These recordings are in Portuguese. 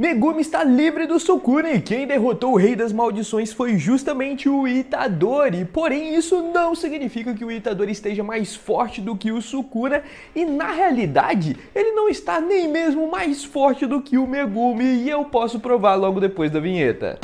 Megumi está livre do Sukuna e quem derrotou o Rei das Maldições foi justamente o Itadori. Porém, isso não significa que o Itadori esteja mais forte do que o Sukuna e, na realidade, ele não está nem mesmo mais forte do que o Megumi e eu posso provar logo depois da vinheta.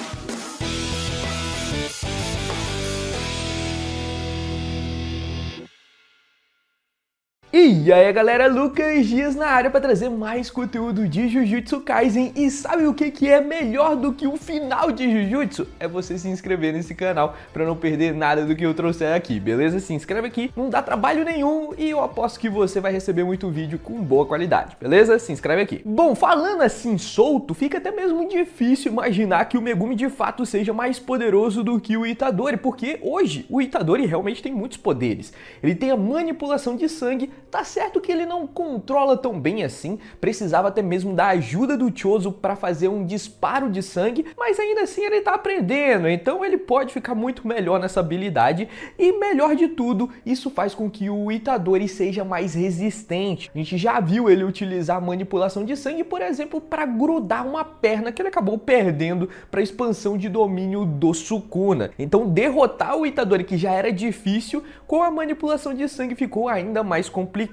E aí galera, Lucas Dias na área para trazer mais conteúdo de Jujutsu Kaisen. E sabe o que é melhor do que o final de Jujutsu? É você se inscrever nesse canal para não perder nada do que eu trouxer aqui, beleza? Se inscreve aqui, não dá trabalho nenhum e eu aposto que você vai receber muito vídeo com boa qualidade, beleza? Se inscreve aqui. Bom, falando assim solto, fica até mesmo difícil imaginar que o Megumi de fato seja mais poderoso do que o Itadori, porque hoje o Itadori realmente tem muitos poderes. Ele tem a manipulação de sangue. Tá certo que ele não controla tão bem assim, precisava até mesmo da ajuda do Choso para fazer um disparo de sangue, mas ainda assim ele tá aprendendo, então ele pode ficar muito melhor nessa habilidade e melhor de tudo, isso faz com que o Itadori seja mais resistente. A gente já viu ele utilizar a manipulação de sangue, por exemplo, para grudar uma perna que ele acabou perdendo para a expansão de domínio do Sukuna. Então derrotar o Itadori, que já era difícil, com a manipulação de sangue ficou ainda mais complicado,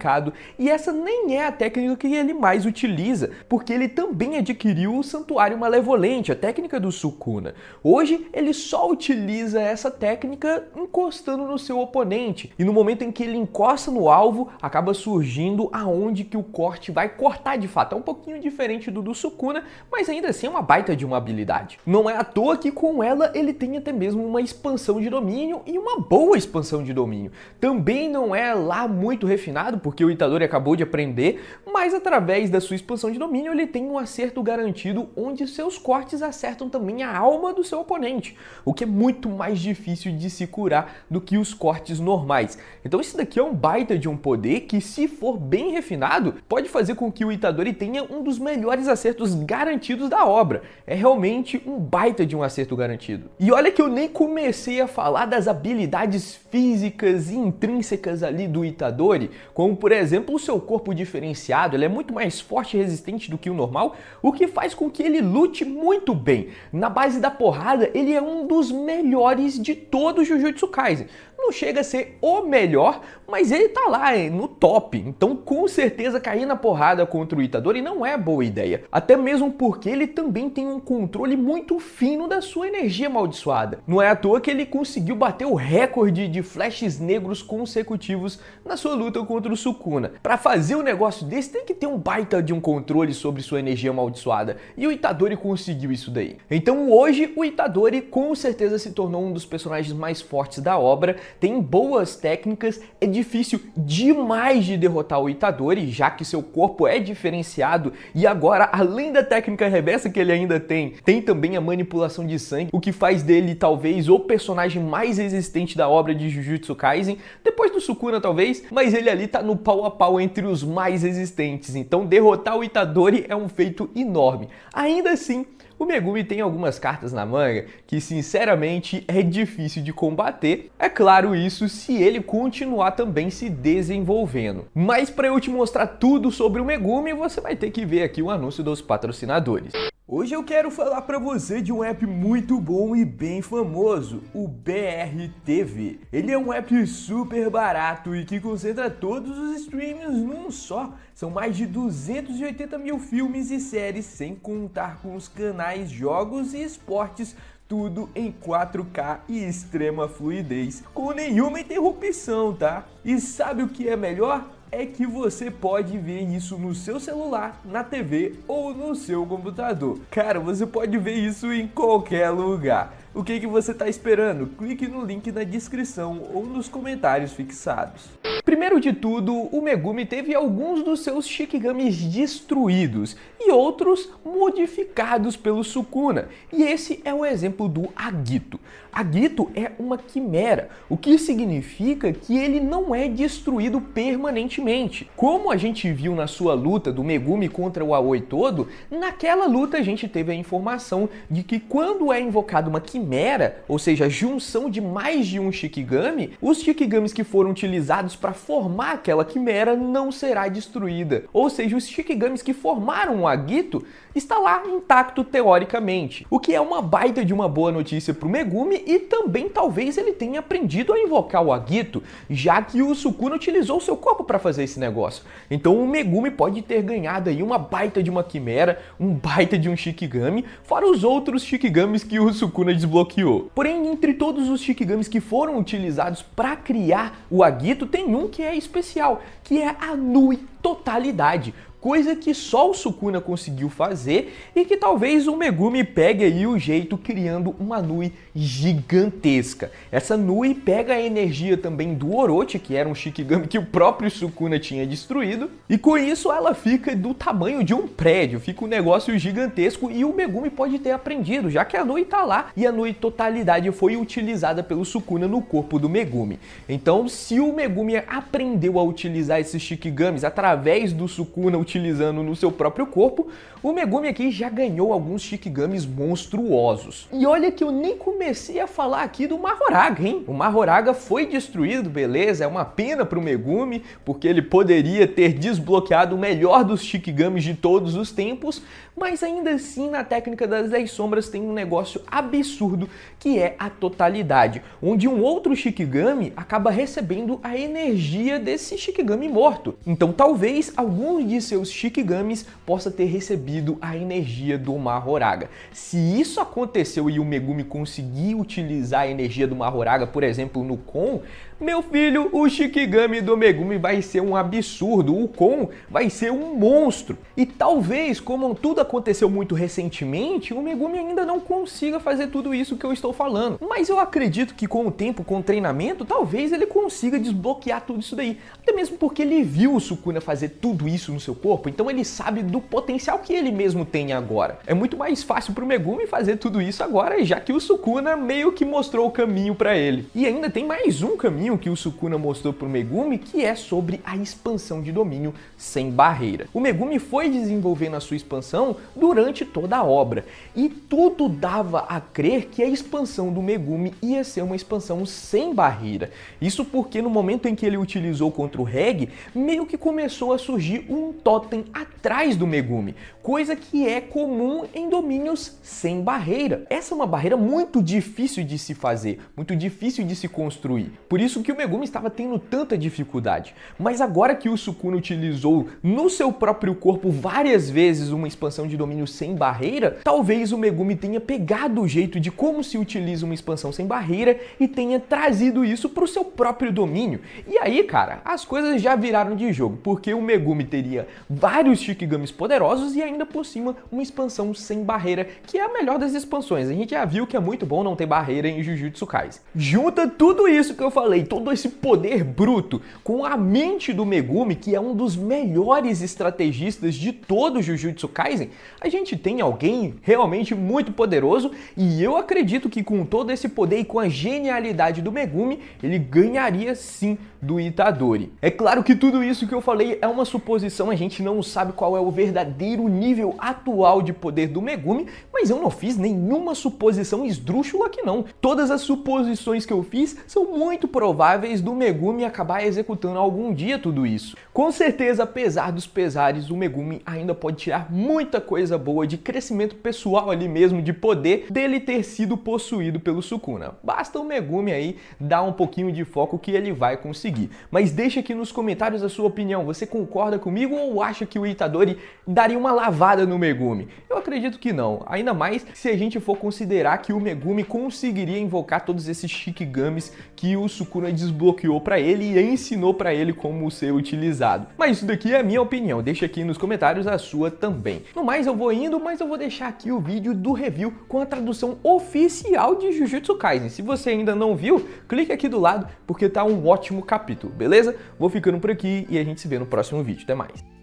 e essa nem é a técnica que ele mais utiliza, porque ele também adquiriu o Santuário Malevolente, a técnica do Sukuna. Hoje ele só utiliza essa técnica encostando no seu oponente, e no momento em que ele encosta no alvo, acaba surgindo aonde que o corte vai cortar de fato. É um pouquinho diferente do Sukuna, mas ainda assim é uma baita de uma habilidade. Não é à toa que com ela ele tem até mesmo uma expansão de domínio, e uma boa expansão de domínio. Também não é lá muito refinado, porque o Itadori acabou de aprender, mas através da sua expansão de domínio ele tem um acerto garantido, onde seus cortes acertam também a alma do seu oponente, o que é muito mais difícil de se curar do que os cortes normais. Então isso daqui é um baita de um poder que, se for bem refinado, pode fazer com que o Itadori tenha um dos melhores acertos garantidos da obra. É realmente um baita de um acerto garantido. E olha que eu nem comecei a falar das habilidades físicas e intrínsecas ali do Itadori, como por exemplo o seu corpo diferenciado. Ele é muito mais forte e resistente do que o normal, o que faz com que ele lute muito bem. Na base da porrada, ele é um dos melhores de todo o Jujutsu Kaisen. Não chega a ser o melhor, mas ele tá lá no top. Então com certeza cair na porrada contra o Itadori não é boa ideia. Até mesmo porque ele também tem um controle muito fino da sua energia amaldiçoada. Não é à toa que ele conseguiu bater o recorde de flashes negros consecutivos na sua luta contra o Sukuna. Para fazer um negócio desse tem que ter um baita de um controle sobre sua energia amaldiçoada. E o Itadori conseguiu isso daí. Então hoje o Itadori com certeza se tornou um dos personagens mais fortes da obra. Tem boas técnicas, é difícil demais de derrotar o Itadori, já que seu corpo é diferenciado, e agora, além da técnica reversa que ele ainda tem também a manipulação de sangue, o que faz dele talvez o personagem mais resistente da obra de Jujutsu Kaisen, depois do Sukuna talvez, mas ele ali tá no pau a pau entre os mais resistentes, então derrotar o Itadori é um feito enorme. Ainda assim, o Megumi tem algumas cartas na manga que sinceramente é difícil de combater, é claro isso se ele continuar também se desenvolvendo. Mas para eu te mostrar tudo sobre o Megumi, você vai ter que ver aqui o anúncio dos patrocinadores. Hoje eu quero falar para você de um app muito bom e bem famoso, o BRTV. Ele é um app super barato e que concentra todos os streams num só. São mais de 280 mil filmes e séries, sem contar com os canais, jogos e esportes, tudo em 4K e extrema fluidez, com nenhuma interrupção, tá? E sabe o que é melhor? É que você pode ver isso no seu celular, na TV ou no seu computador. Cara, você pode ver isso em qualquer lugar. O que você está esperando? Clique no link na descrição ou nos comentários fixados. Primeiro de tudo, o Megumi teve alguns dos seus Shikigamis destruídos e outros modificados pelo Sukuna. E esse é um exemplo do Agito. Agito é uma quimera, o que significa que ele não é destruído permanentemente. Como a gente viu na sua luta do Megumi contra o Aoi todo, naquela luta a gente teve a informação de que quando é invocada uma quimera, ou seja, a junção de mais de um Shikigami, os Shikigamis que foram utilizados para formar aquela quimera não será destruída. Ou seja, os Shikigamis que formaram o Agito está lá intacto teoricamente, o que é uma baita de uma boa notícia pro Megumi e também talvez ele tenha aprendido a invocar o Agito, já que o Sukuna utilizou seu corpo para fazer esse negócio. Então o Megumi pode ter ganhado aí uma baita de uma quimera, um baita de um Shikigami, fora os outros Shikigamis que o Sukuna desbloqueou. Porém, entre todos os Shikigamis que foram utilizados para criar o Agito, tem um que é especial, que é a Nui Totalidade. Coisa que só o Sukuna conseguiu fazer e que talvez o Megumi pegue aí o jeito criando uma Nui gigantesca. Essa Nui pega a energia também do Orochi, que era um Shikigami que o próprio Sukuna tinha destruído, e com isso ela fica do tamanho de um prédio, fica um negócio gigantesco e o Megumi pode ter aprendido, já que a Nui tá lá e a Nui Totalidade foi utilizada pelo Sukuna no corpo do Megumi. Então, se o Megumi aprendeu a utilizar esses Shikigamis através do Sukuna utilizando no seu próprio corpo, o Megumi aqui já ganhou alguns Shikigamis monstruosos. E olha que eu nem comecei a falar aqui do Mahoraga, hein? O Mahoraga foi destruído, beleza, é uma pena pro Megumi, porque ele poderia ter desbloqueado o melhor dos Shikigamis de todos os tempos, mas ainda assim na técnica das 10 sombras tem um negócio absurdo que é a totalidade, onde um outro Shikigami acaba recebendo a energia desse Shikigami morto. Então talvez alguns de seus Shikigamis possa ter recebido a energia do Mahoraga. Se isso aconteceu e o Megumi conseguir utilizar a energia do Mahoraga, por exemplo, no Kon, meu filho, o Shikigami do Megumi vai ser um absurdo, o Kon vai ser um monstro. E talvez, como tudo aconteceu muito recentemente, o Megumi ainda não consiga fazer tudo isso que eu estou falando. Mas eu acredito que com o tempo, com o treinamento, talvez ele consiga desbloquear tudo isso daí. Até mesmo porque ele viu o Sukuna fazer tudo isso no seu corpo, então ele sabe do potencial que ele mesmo tem agora. É muito mais fácil pro Megumi fazer tudo isso agora, já que o Sukuna meio que mostrou o caminho para ele. E ainda tem mais um caminho que o Sukuna mostrou pro Megumi, que é sobre a expansão de domínio sem barreira. O Megumi foi desenvolvendo a sua expansão durante toda a obra, e tudo dava a crer que a expansão do Megumi ia ser uma expansão sem barreira. Isso porque no momento em que ele utilizou contra o Reg, meio que começou a surgir um totem atrás do Megumi, coisa que é comum em domínios sem barreira. Essa é uma barreira muito difícil de se fazer, muito difícil de se construir. Por isso que o Megumi estava tendo tanta dificuldade. Mas agora que o Sukuna utilizou no seu próprio corpo várias vezes uma expansão de domínio sem barreira, talvez o Megumi tenha pegado o jeito de como se utiliza uma expansão sem barreira e tenha trazido isso para o seu próprio domínio. E aí, cara, as coisas já viraram de jogo, porque o Megumi teria vários Shikigamis poderosos e ainda por cima uma expansão sem barreira, que é a melhor das expansões. A gente já viu que é muito bom não ter barreira em Jujutsu Kaisen. Junta tudo isso que eu falei, todo esse poder bruto, com a mente do Megumi, que é um dos melhores estrategistas de todo Jujutsu Kaisen, a gente tem alguém realmente muito poderoso, e eu acredito que com todo esse poder e com a genialidade do Megumi, ele ganharia sim do Itadori. É claro que tudo isso que eu falei é uma suposição, a gente não sabe qual é o verdadeiro nível atual de poder do Megumi, mas eu não fiz nenhuma suposição esdrúxula aqui não. Todas as suposições que eu fiz são muito prováveis do Megumi acabar executando algum dia tudo isso. Com certeza, apesar dos pesares, o Megumi ainda pode tirar muita coisa boa de crescimento pessoal ali mesmo, de poder dele ter sido possuído pelo Sukuna. Basta o Megumi aí dar um pouquinho de foco que ele vai conseguir. Mas deixa aqui nos comentários a sua opinião. Você concorda comigo ou acha que o Itadori daria uma lavada no Megumi? Eu acredito que não. Ainda mais se a gente for considerar que o Megumi conseguiria invocar todos esses Shikigamis que o Sukuna desbloqueou para ele e ensinou para ele como ser utilizado. Mas isso daqui é a minha opinião. Deixa aqui nos comentários a sua também. No mais, eu vou indo, mas eu vou deixar aqui o vídeo do review com a tradução oficial de Jujutsu Kaisen. Se você ainda não viu, clique aqui do lado porque tá um ótimo capítulo, beleza? Vou ficando por aqui e a gente se vê no próximo vídeo. Até mais!